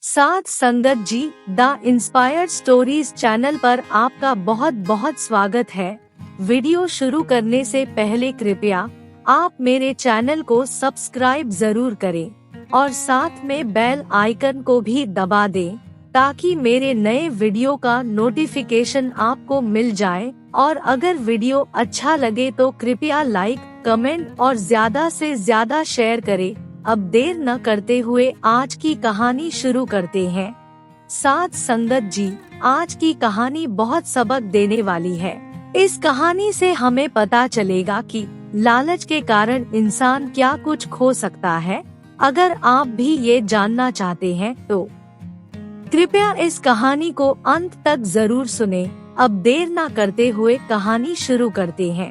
साथ संगत जी the inspired stories channel पर आपका बहुत बहुत स्वागत है। वीडियो शुरू करने से पहले कृपया आप मेरे चैनल को सब्सक्राइब जरूर करें और साथ में बेल आइकन को भी दबा दें ताकि मेरे नए वीडियो का नोटिफिकेशन आपको मिल जाए। और अगर वीडियो अच्छा लगे तो कृपया लाइक, कमेंट और ज्यादा से ज्यादा शेयर करें। अब देर न करते हुए आज की कहानी शुरू करते हैं। साथ संगत जी, आज की कहानी बहुत सबक देने वाली है। इस कहानी से हमें पता चलेगा कि लालच के कारण इंसान क्या कुछ खो सकता है। अगर आप भी ये जानना चाहते हैं तो कृपया इस कहानी को अंत तक जरूर सुनें। अब देर न करते हुए कहानी शुरू करते हैं।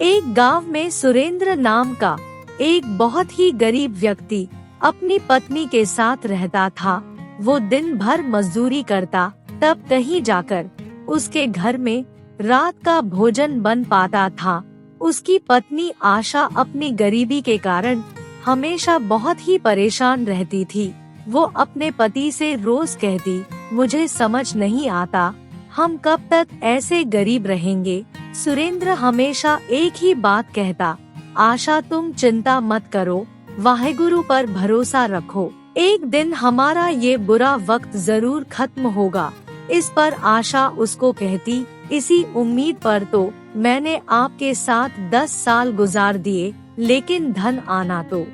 एक गांव में सुरेंद्र नाम का एक बहुत ही गरीब व्यक्ति अपनी पत्नी के साथ रहता था। वो दिन भर मजदूरी करता, तब कहीं जाकर उसके घर में रात का भोजन बन पाता था। उसकी पत्नी आशा अपनी गरीबी के कारण हमेशा बहुत ही परेशान रहती थी। वो अपने पति से रोज कहती, मुझे समझ नहीं आता हम कब तक ऐसे गरीब रहेंगे। सुरेंद्र हमेशा एक ही बात कहता, आशा तुम चिंता मत करो, वाहेगुरु पर भरोसा रखो, एक दिन हमारा ये बुरा वक्त जरूर खत्म होगा। इस पर आशा उसको कहती, इसी उम्मीद पर तो मैंने आपके साथ 10 साल गुजार दिए, लेकिन धन आना तो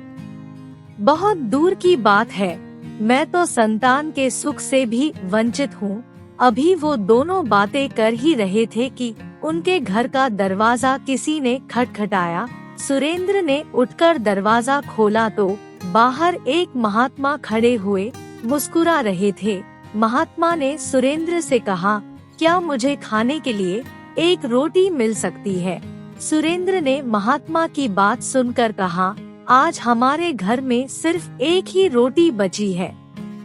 बहुत दूर की बात है। मैं तो संतान के सुख से भी वंचित हूँ। अभी वो दोनों बातें कर ही रहे थे कि उनके घर का दरवाजा किसी ने खटखटाया। सुरेंद्र ने उठकर दरवाजा खोला तो बाहर एक महात्मा खड़े हुए मुस्कुरा रहे थे। महात्मा ने सुरेंद्र से कहा, क्या मुझे खाने के लिए एक रोटी मिल सकती है? सुरेंद्र ने महात्मा की बात सुनकर कहा, आज हमारे घर में सिर्फ एक ही रोटी बची है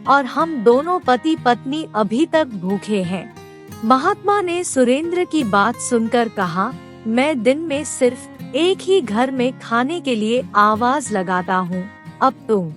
और हम दोनों पति पत्नी अभी तक भूखे हैं। महात्मा ने सुरेंद्र की बात सुनकर कहा, मैं दिन में सिर्फ एक ही घर में खाने के लिए आवाज लगाता हूँ। अब तुम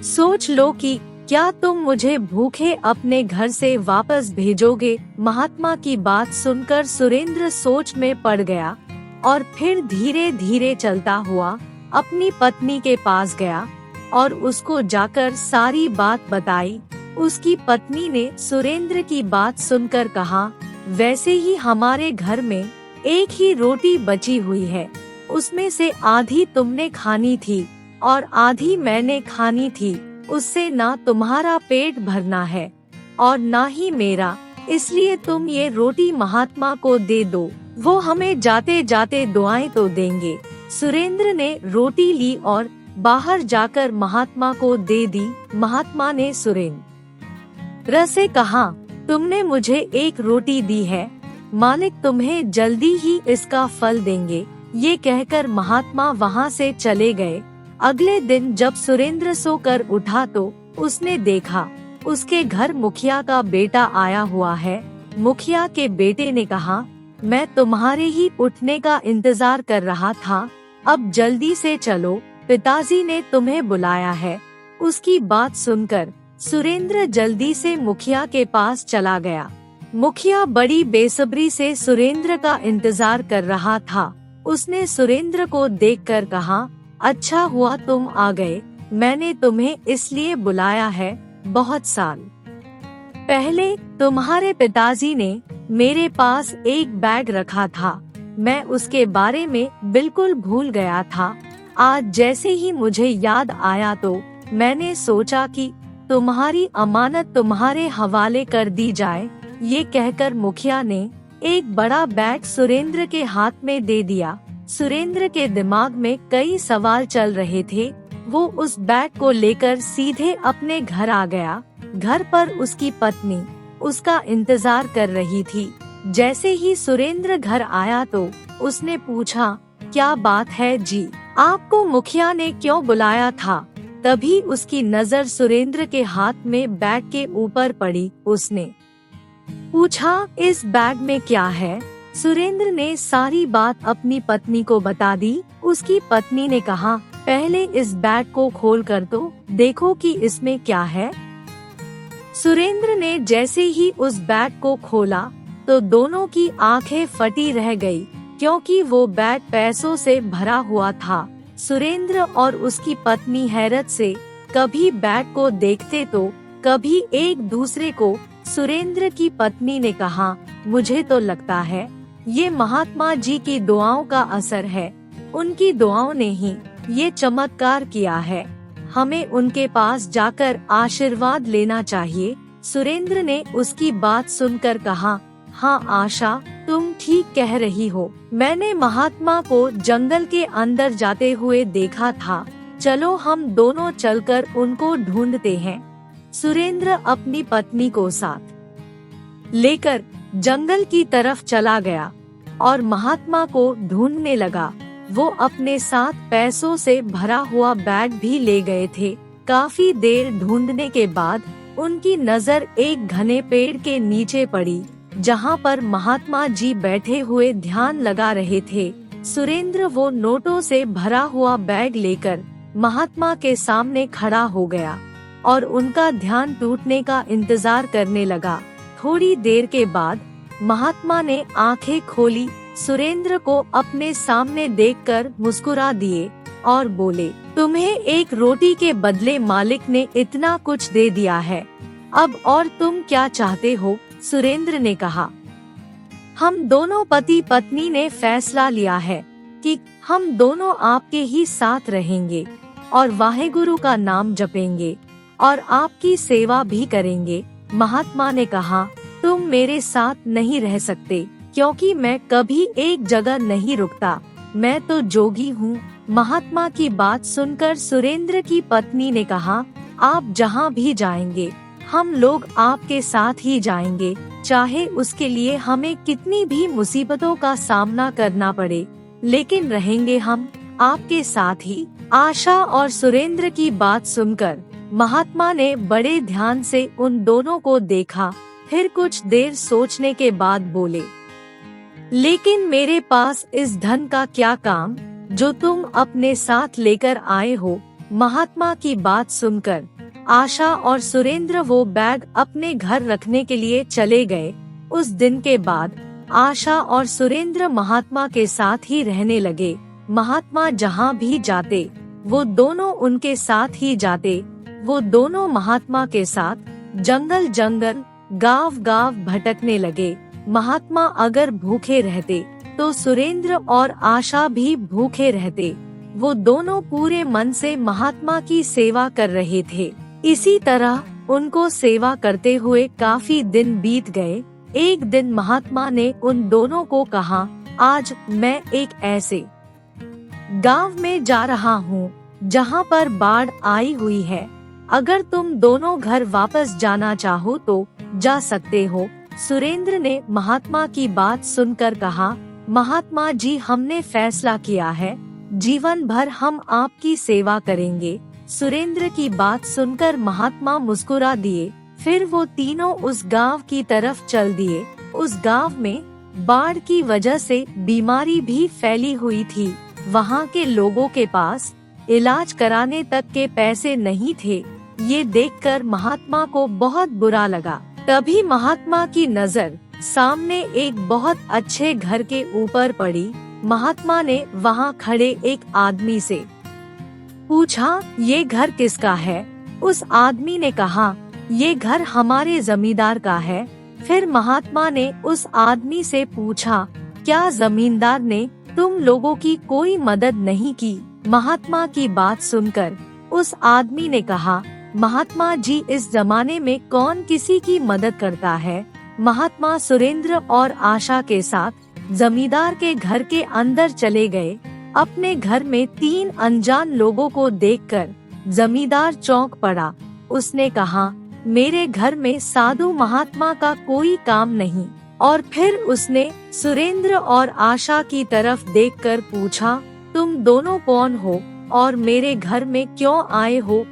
सोच लो कि क्या तुम मुझे भूखे अपने घर से वापस भेजोगे? महात्मा की बात सुनकर सुरेंद्र सोच में पड़ गया और फिर धीरे धीरे चलता हुआ अपनी पत्नी के पास गया और उसको जाकर सारी बात बताई। उसकी पत्नी ने सुरेंद्र की बात सुनकर कहा, वैसे ही हमारे घर में एक ही रोटी बची हुई है, उसमें से आधी तुमने खानी थी और आधी मैंने खानी थी। उससे ना तुम्हारा पेट भरना है और ना ही मेरा, इसलिए तुम ये रोटी महात्मा को दे दो, वो हमें जाते जाते दुआएं तो देंगे। सुरेंद्र ने रोटी ली और बाहर जाकर महात्मा को दे दी। महात्मा ने सुरेंद्र से कहा, तुमने मुझे एक रोटी दी है, मालिक तुम्हें जल्दी ही इसका फल देंगे। ये कहकर महात्मा वहाँ से चले गए। अगले दिन जब सुरेंद्र सोकर उठा तो उसने देखा उसके घर मुखिया का बेटा आया हुआ है। मुखिया के बेटे ने कहा, मैं तुम्हारे ही उठने का इंतजार कर रहा था, अब जल्दी से चलो, पिताजी ने तुम्हें बुलाया है। उसकी बात सुनकर सुरेंद्र जल्दी से मुखिया के पास चला गया। मुखिया बड़ी बेसब्री से सुरेंद्र का इंतजार कर रहा था। उसने सुरेंद्र को देखकर कहा, अच्छा हुआ तुम आ गए, मैंने तुम्हें इसलिए बुलाया है, बहुत साल पहले तुम्हारे पिताजी ने मेरे पास एक बैग रखा था, मैं उसके बारे में बिल्कुल भूल गया था। आज जैसे ही मुझे याद आया तो मैंने सोचा कि तुम्हारी अमानत तुम्हारे हवाले कर दी जाए। ये कहकर मुखिया ने एक बड़ा बैग सुरेंद्र के हाथ में दे दिया। सुरेंद्र के दिमाग में कई सवाल चल रहे थे। वो उस बैग को लेकर सीधे अपने घर आ गया। घर पर उसकी पत्नी उसका इंतजार कर रही थी। जैसे ही सुरेंद्र घर आया तो उसने पूछा, क्या बात है जी, आपको मुखिया ने क्यों बुलाया था? तभी उसकी नजर सुरेंद्र के हाथ में बैग के ऊपर पड़ी। उसने पूछा, इस बैग में क्या है? सुरेंद्र ने सारी बात अपनी पत्नी को बता दी। उसकी पत्नी ने कहा, पहले इस बैग को खोल कर तो देखो कि इसमें क्या है। सुरेंद्र ने जैसे ही उस बैग को खोला तो दोनों की आंखें फटी रह गई, क्योंकि वो बैग पैसों से भरा हुआ था। सुरेंद्र और उसकी पत्नी हैरत से कभी बैग को देखते तो कभी एक दूसरे को। सुरेंद्र की पत्नी ने कहा, मुझे तो लगता है ये महात्मा जी की दुआओं का असर है। उनकी दुआओं ने ही ये चमत्कार किया है। हमें उनके पास जाकर आशीर्वाद लेना चाहिए। सुरेंद्र ने उसकी बात सुनकर कहा, हाँ आशा, तुम ठीक कह रही हो। मैंने महात्मा को जंगल के अंदर जाते हुए देखा था। चलो हम दोनों चलकर उनको ढूंढते हैं। सुरेंद्र अपनी पत्नी को साथ लेकर जंगल की तरफ चला गया और महात्मा को ढूंढने लगा। वो अपने साथ पैसों से भरा हुआ बैग भी ले गए थे। काफी देर ढूंढने के बाद उनकी नजर एक घने पेड़ के नीचे पड़ी, जहाँ पर महात्मा जी बैठे हुए ध्यान लगा रहे थे। सुरेंद्र वो नोटों से भरा हुआ बैग लेकर महात्मा के सामने खड़ा हो गया और उनका ध्यान टूटने का इंतजार करने लगा। थोड़ी देर के बाद महात्मा ने आंखें खोली, सुरेंद्र को अपने सामने देखकर मुस्कुरा दिए और बोले, तुम्हें एक रोटी के बदले मालिक ने इतना कुछ दे दिया है, अब और तुम क्या चाहते हो? सुरेंद्र ने कहा, हम दोनों पति पत्नी ने फैसला लिया है कि हम दोनों आपके ही साथ रहेंगे और वाहेगुरु का नाम जपेंगे और आपकी सेवा भी करेंगे। महात्मा ने कहा, तुम मेरे साथ नहीं रह सकते, क्योंकि मैं कभी एक जगह नहीं रुकता, मैं तो जोगी हूँ। महात्मा की बात सुनकर सुरेंद्र की पत्नी ने कहा, आप जहाँ भी जाएंगे हम लोग आपके साथ ही जाएंगे, चाहे उसके लिए हमें कितनी भी मुसीबतों का सामना करना पड़े, लेकिन रहेंगे हम आपके साथ ही। आशा और सुरेंद्र की बात सुनकर महात्मा ने बड़े ध्यान से उन दोनों को देखा, फिर कुछ देर सोचने के बाद बोले, लेकिन मेरे पास इस धन का क्या काम जो तुम अपने साथ लेकर आए हो? महात्मा की बात सुनकर आशा और सुरेंद्र वो बैग अपने घर रखने के लिए चले गए। उस दिन के बाद आशा और सुरेंद्र महात्मा के साथ ही रहने लगे। महात्मा जहाँ भी जाते वो दोनों उनके साथ ही जाते। वो दोनों महात्मा के साथ जंगल जंगल गांव गांव भटकने लगे। महात्मा अगर भूखे रहते तो सुरेंद्र और आशा भी भूखे रहते। वो दोनों पूरे मन से महात्मा की सेवा कर रहे थे। इसी तरह उनको सेवा करते हुए काफी दिन बीत गए। एक दिन महात्मा ने उन दोनों को कहा, आज मैं एक ऐसे गांव में जा रहा हूँ जहाँ पर बाढ़ आई हुई है। अगर तुम दोनों घर वापस जाना चाहो तो जा सकते हो। सुरेंद्र ने महात्मा की बात सुनकर कहा, महात्मा जी, हमने फैसला किया है, जीवन भर हम आपकी सेवा करेंगे। सुरेंद्र की बात सुनकर महात्मा मुस्कुरा दिए। फिर वो तीनों उस गांव की तरफ चल दिए। उस गांव में बाढ़ की वजह से बीमारी भी फैली हुई थी। वहाँ के लोगों के पास इलाज कराने तक के पैसे नहीं थे। ये देखकर महात्मा को बहुत बुरा लगा। तभी महात्मा की नजर सामने एक बहुत अच्छे घर के ऊपर पड़ी। महात्मा ने वहाँ खड़े एक आदमी से पूछा, ये घर किसका है? उस आदमी ने कहा, ये घर हमारे जमींदार का है। फिर महात्मा ने उस आदमी से पूछा, क्या जमींदार ने तुम लोगों की कोई मदद नहीं की? महात्मा की बात सुनकर उस आदमी ने कहा, महात्मा जी, इस जमाने में कौन किसी की मदद करता है? महात्मा सुरेंद्र और आशा के साथ जमींदार के घर के अंदर चले गए। अपने घर में 3 अनजान लोगों को देखकर जमींदार चौंक पड़ा। उसने कहा, मेरे घर में साधु महात्मा का कोई काम नहीं। और फिर उसने सुरेंद्र और आशा की तरफ देखकर पूछा, तुम दोनों कौन हो और मेरे घर में क्यों आए हो?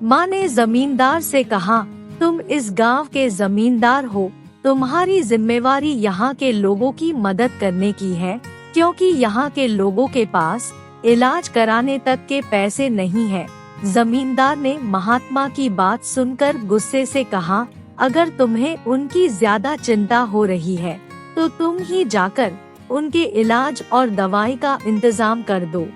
माँ ने जमींदार से कहा, तुम इस गांव के जमींदार हो, तुम्हारी जिम्मेवारी यहाँ के लोगों की मदद करने की है, क्योंकि यहाँ के लोगों के पास इलाज कराने तक के पैसे नहीं है। जमींदार ने महात्मा की बात सुनकर गुस्से से कहा, अगर तुम्हें उनकी ज्यादा चिंता हो रही है तो तुम ही जाकर उनके इलाज और दवाई का इंतजाम कर दो।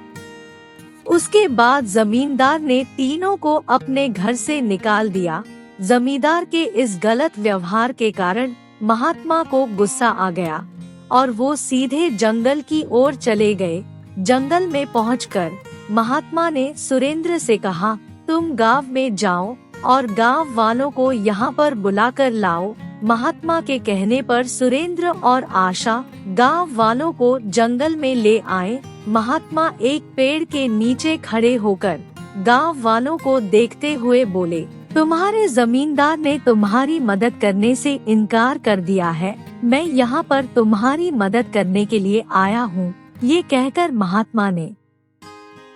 उसके बाद जमींदार ने तीनों को अपने घर से निकाल दिया। जमींदार के इस गलत व्यवहार के कारण महात्मा को गुस्सा आ गया और वो सीधे जंगल की ओर चले गए। जंगल में पहुंचकर महात्मा ने सुरेंद्र से कहा, तुम गांव में जाओ और गांव वालों को यहाँ पर बुलाकर लाओ। महात्मा के कहने पर सुरेंद्र और आशा गांव वालों को जंगल में ले आए। महात्मा एक पेड़ के नीचे खड़े होकर गांव वालों को देखते हुए बोले, तुम्हारे जमींदार ने तुम्हारी मदद करने से इनकार कर दिया है। मैं यहाँ पर तुम्हारी मदद करने के लिए आया हूँ। ये कहकर महात्मा ने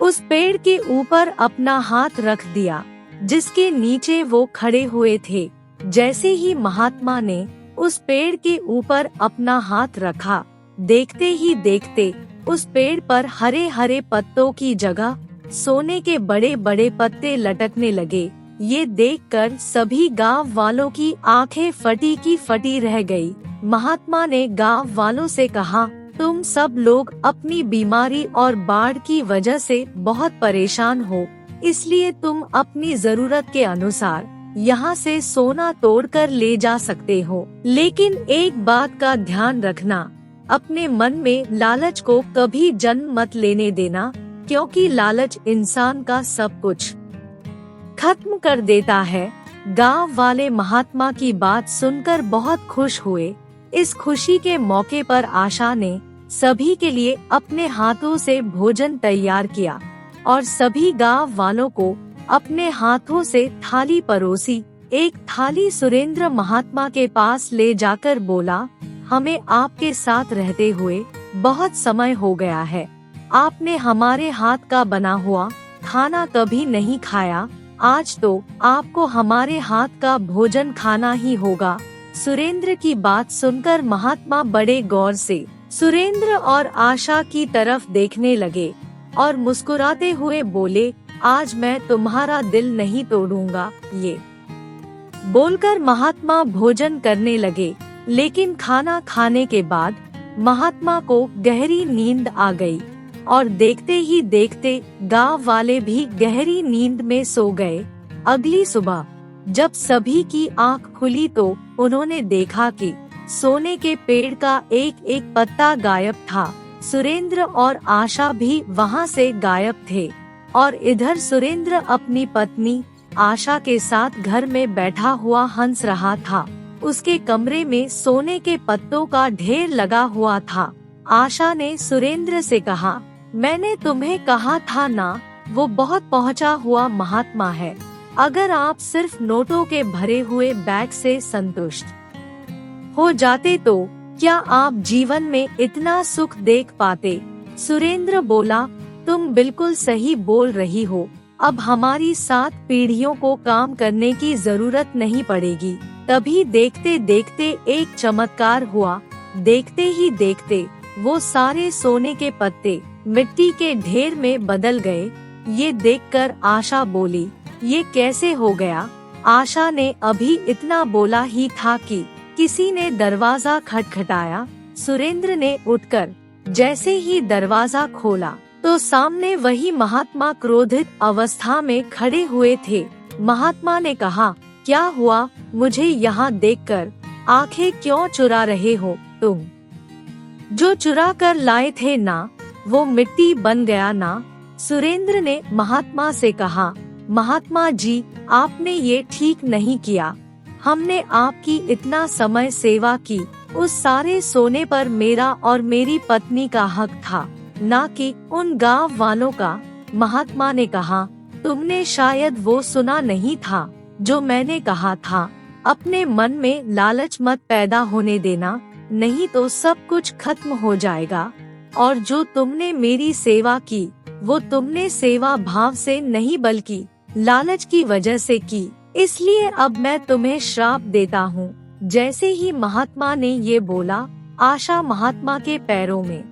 उस पेड़ के ऊपर अपना हाथ रख दिया जिसके नीचे वो खड़े हुए थे। जैसे ही महात्मा ने उस पेड़ के ऊपर अपना हाथ रखा, देखते ही देखते उस पेड़ पर हरे हरे पत्तों की जगह सोने के बड़े बड़े पत्ते लटकने लगे। ये देखकर सभी गांव वालों की आंखें फटी की फटी रह गई। महात्मा ने गांव वालों से कहा, तुम सब लोग अपनी बीमारी और बाढ़ की वजह से बहुत परेशान हो, इसलिए तुम अपनी जरूरत के अनुसार यहाँ से सोना तोड़कर ले जा सकते हो। लेकिन एक बात का ध्यान रखना, अपने मन में लालच को कभी जन्म मत लेने देना, क्योंकि लालच इंसान का सब कुछ खत्म कर देता है। गांव वाले महात्मा की बात सुनकर बहुत खुश हुए। इस खुशी के मौके पर आशा ने सभी के लिए अपने हाथों से भोजन तैयार किया और सभी गांव वालों को अपने हाथों से थाली परोसी। एक थाली सुरेंद्र महात्मा के पास ले जाकर बोला, हमें आपके साथ रहते हुए बहुत समय हो गया है। आपने हमारे हाथ का बना हुआ खाना कभी नहीं खाया, आज तो आपको हमारे हाथ का भोजन खाना ही होगा। सुरेंद्र की बात सुनकर महात्मा बड़े गौर से सुरेंद्र और आशा की तरफ देखने लगे और मुस्कुराते हुए बोले, आज मैं तुम्हारा दिल नहीं तोड़ूंगा। ये बोलकर महात्मा भोजन करने लगे। लेकिन खाना खाने के बाद महात्मा को गहरी नींद आ गई और देखते ही देखते गांव वाले भी गहरी नींद में सो गए। अगली सुबह जब सभी की आंख खुली तो उन्होंने देखा कि सोने के पेड़ का एक एक पत्ता गायब था। सुरेंद्र और आशा भी वहां से गायब थे और इधर सुरेंद्र अपनी पत्नी आशा के साथ घर में बैठा हुआ हंस रहा था। उसके कमरे में सोने के पत्तों का ढेर लगा हुआ था। आशा ने सुरेंद्र से कहा, मैंने तुम्हें कहा था ना, वो बहुत पहुंचा हुआ महात्मा है। अगर आप सिर्फ नोटों के भरे हुए बैग से संतुष्ट हो जाते तो क्या आप जीवन में इतना सुख देख पाते? सुरेंद्र बोला, तुम बिल्कुल सही बोल रही हो। अब हमारी 7 पीढ़ियों को काम करने की जरूरत नहीं पड़ेगी। तभी देखते देखते एक चमत्कार हुआ। देखते ही देखते वो सारे सोने के पत्ते मिट्टी के ढेर में बदल गए। ये देखकर आशा बोली, ये कैसे हो गया? आशा ने अभी इतना बोला ही था कि किसी ने दरवाजा खटखटाया। सुरेंद्र ने उठकर जैसे ही दरवाजा खोला तो सामने वही महात्मा क्रोधित अवस्था में खड़े हुए थे। महात्मा ने कहा, क्या हुआ? मुझे यहाँ देखकर आंखें क्यों चुरा रहे हो तुम? जो चुरा कर लाए थे ना, वो मिट्टी बन गया ना? सुरेंद्र ने महात्मा से कहा, महात्मा जी, आपने ये ठीक नहीं किया। हमने आपकी इतना समय सेवा की, उस सारे सोने पर मेरा और मेरी पत्नी का हक था, ना कि उन गांव वालों का। महात्मा ने कहा, तुमने शायद वो सुना नहीं था जो मैंने कहा था। अपने मन में लालच मत पैदा होने देना, नहीं तो सब कुछ खत्म हो जाएगा। और जो तुमने मेरी सेवा की, वो तुमने सेवा भाव से नहीं बल्कि लालच की वजह से की। इसलिए अब मैं तुम्हें श्राप देता हूँ। जैसे ही महात्मा ने ये बोला, आशा महात्मा के पैरों में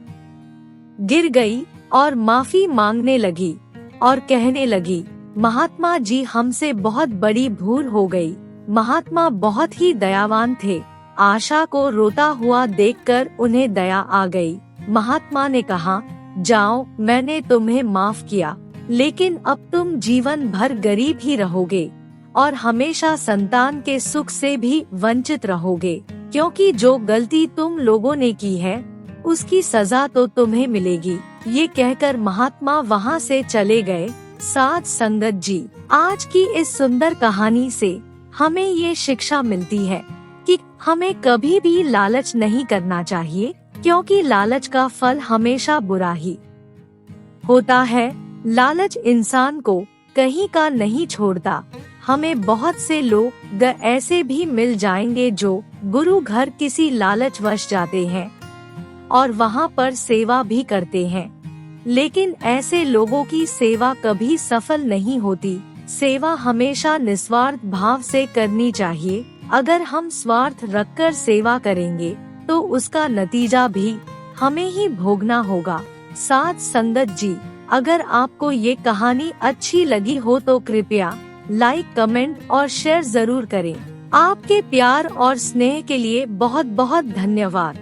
गिर गई और माफी मांगने लगी और कहने लगी, महात्मा जी हमसे बहुत बड़ी भूल हो गई। महात्मा बहुत ही दयावान थे। आशा को रोता हुआ देखकर उन्हें दया आ गई। महात्मा ने कहा, जाओ, मैंने तुम्हें माफ किया, लेकिन अब तुम जीवन भर गरीब ही रहोगे और हमेशा संतान के सुख से भी वंचित रहोगे, क्योंकि जो गलती तुम लोगों ने की है उसकी सजा तो तुम्हें मिलेगी। ये कहकर महात्मा वहाँ से चले गए। साथ संगत जी, आज की इस सुंदर कहानी से हमें ये शिक्षा मिलती है कि हमें कभी भी लालच नहीं करना चाहिए, क्योंकि लालच का फल हमेशा बुरा ही होता है। लालच इंसान को कहीं का नहीं छोड़ता। हमें बहुत से लोग ऐसे भी मिल जाएंगे जो गुरु घर किसी लालचवश जाते हैं और वहाँ पर सेवा भी करते हैं, लेकिन ऐसे लोगों की सेवा कभी सफल नहीं होती। सेवा हमेशा निस्वार्थ भाव से करनी चाहिए। अगर हम स्वार्थ रखकर सेवा करेंगे तो उसका नतीजा भी हमें ही भोगना होगा। साथ संगत जी, अगर आपको ये कहानी अच्छी लगी हो तो कृपया लाइक, कमेंट और शेयर जरूर करें। आपके प्यार और स्नेह के लिए बहुत बहुत धन्यवाद।